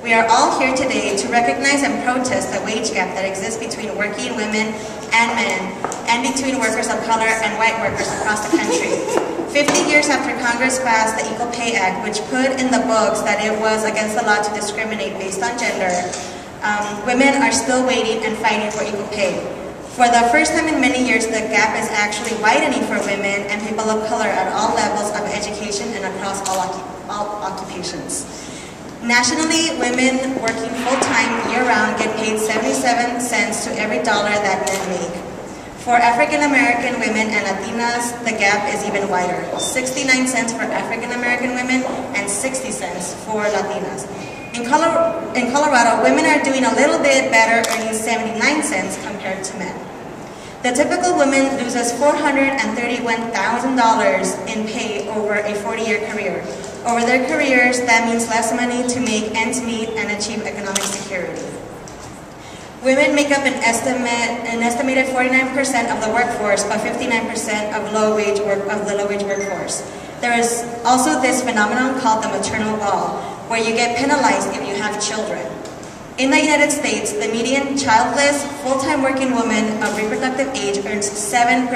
We are all here today to recognize and protest the wage gap that exists between working women and men, and between workers of color and white workers across the country. 50 years after Congress passed the Equal Pay Act, which put in the books that it was against the law to discriminate based on gender, women are still waiting and fighting for equal pay. For the first time in many years, the gap is actually widening for women and people of color at all levels of education and across all occupations. Nationally, women working full-time year-round get paid 77 cents to every dollar that men make. For African American women and Latinas, the gap is even wider. 69 cents for African American women and 60 cents for Latinas. In Colorado, women are doing a little bit better, earning 79 cents compared to men. The typical woman loses $431,000 in pay over a 40-year career. Over their careers, that means less money to make ends meet and achieve economic security. Women make up an estimated 49% of the workforce, but 59% of the low-wage workforce. There is also this phenomenon called the maternal wall, where you get penalized if you have children. In the United States, the median childless, full-time working woman of reproductive age earns 7%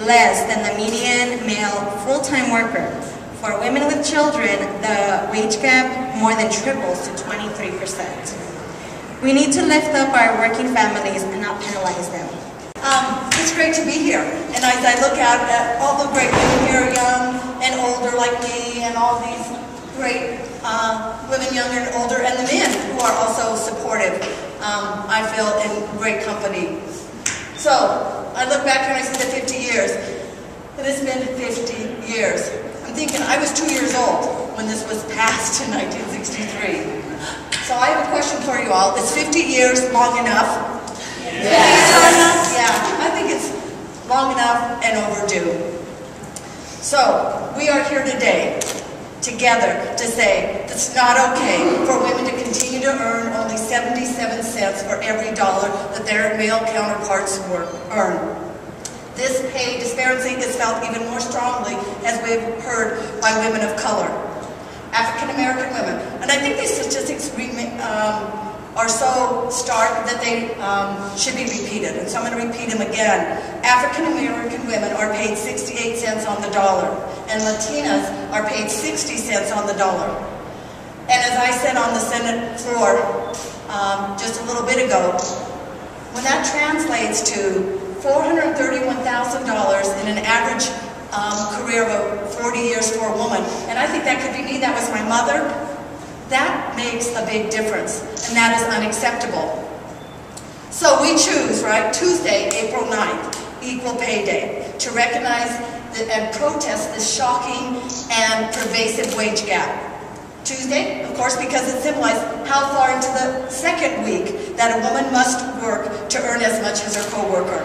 less than the median male full-time worker. For women with children, the wage gap more than triples to 23%. We need to lift up our working families and not penalize them. It's great to be here, and as I look out at all the great women here, young and older like me, and all these great women younger and older, and the men who are also supportive, I feel in great company. So, I look back here and I see the 50 years. It has been 50 years. I'm thinking I was 2 years old when this was passed in 1963. So I have a question for you all. Is 50 years long enough? Yes. Yeah, I think it's long enough and overdue. So, we are here today, together, to say it's not okay for women to continue to earn only 77 cents for every dollar that their male counterparts earn. This pay disparity is felt even more strongly, as we've heard, by women of color. African American women. And I think these statistics are so stark that they should be repeated. And so I'm going to repeat them again. African American women are paid 68 cents on the dollar, and Latinas are paid 60 cents on the dollar. And as I said on the Senate floor just a little bit ago, when that translates to $431,000 in an average career of 40 years for a woman, and I think that could be me, that was my mother, that makes a big difference, and that is unacceptable. So we choose, right, Tuesday, April 9th, Equal Pay Day, to recognize and protest this shocking and pervasive wage gap. Tuesday, of course, because it symbolizes how far into the second week that a woman must work to earn as much as her co-worker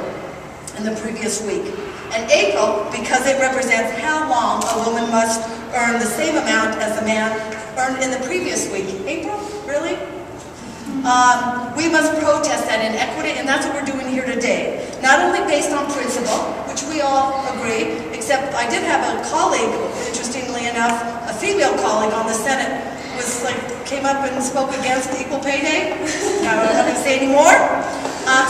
in the previous week. And April, because it represents how long a woman must earn the same amount as a man earned in the previous week. April? Really? We must protest that inequity, and that's what we're doing here today. Not only based on principle, which we all agree, except I did have a colleague, interestingly enough, a female colleague on the Senate, came up and spoke against Equal Pay Day. I don't have to say any more.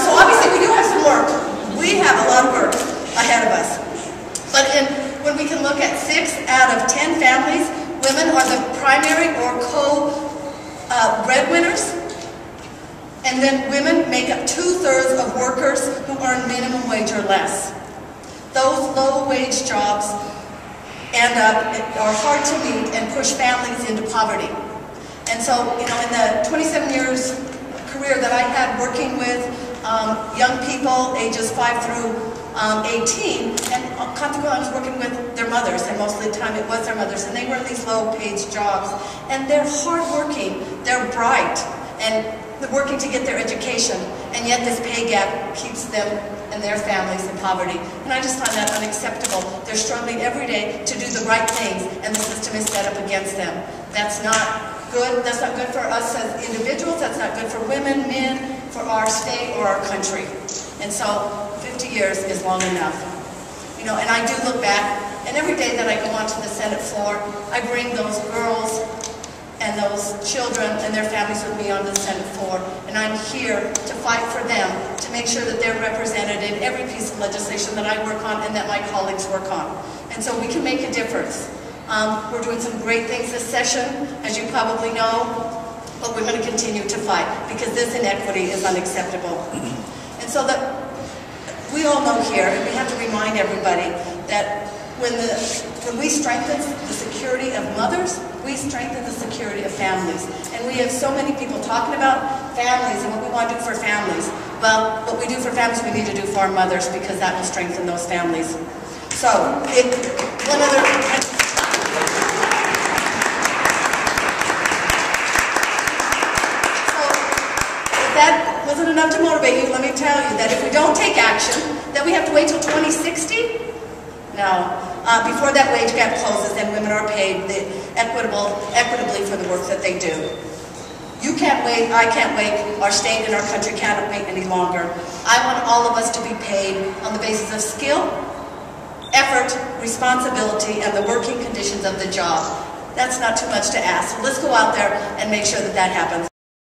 So obviously we do have some work. We have a lot of work ahead of us. But when we can look at 6 out of 10 families, women are the primary or co-breadwinners, and then women make up 2/3 of workers who earn minimum wage or less. Those low-wage jobs are hard to meet and push families into poverty. And so, in the 27 years career that I had working with young people ages 5 through 18, and consequently I was working with their mothers, and most of the time it was their mothers, and they were in these low-paid jobs, and they're hardworking, they're bright, and they're working to get their education, and yet this pay gap keeps them and their families in poverty. And I just find that unacceptable. They're struggling every day to do the right things, and the system is set up against them. That's not good. That's not good for us as individuals. That's not good for women, men, for our state or our country. And so 50 years is long enough. And I do look back, and every day that I go onto the Senate floor, I bring those girls and those children and their families with me on the Senate floor, and I'm here to fight for them, to make sure that they're represented in every piece of legislation that I work on and that my colleagues work on. And so we can make a difference. We're doing some great things this session, as you probably know, but we're going to continue to fight because this inequity is unacceptable. And so that we all know here, and we have to remind everybody that when we strengthen the security of mothers, we strengthen the security of families. And we have so many people talking about families and what we want to do for families. Well, what we do for families, we need to do for our mothers because that will strengthen those families. So, one other... That wasn't enough to motivate you, let me tell you that if we don't take action, that we have to wait till 2060? No. Before that wage gap closes, then women are paid equitably for the work that they do. You can't wait, I can't wait, our state and our country cannot wait any longer. I want all of us to be paid on the basis of skill, effort, responsibility, and the working conditions of the job. That's not too much to ask. So let's go out there and make sure that that happens.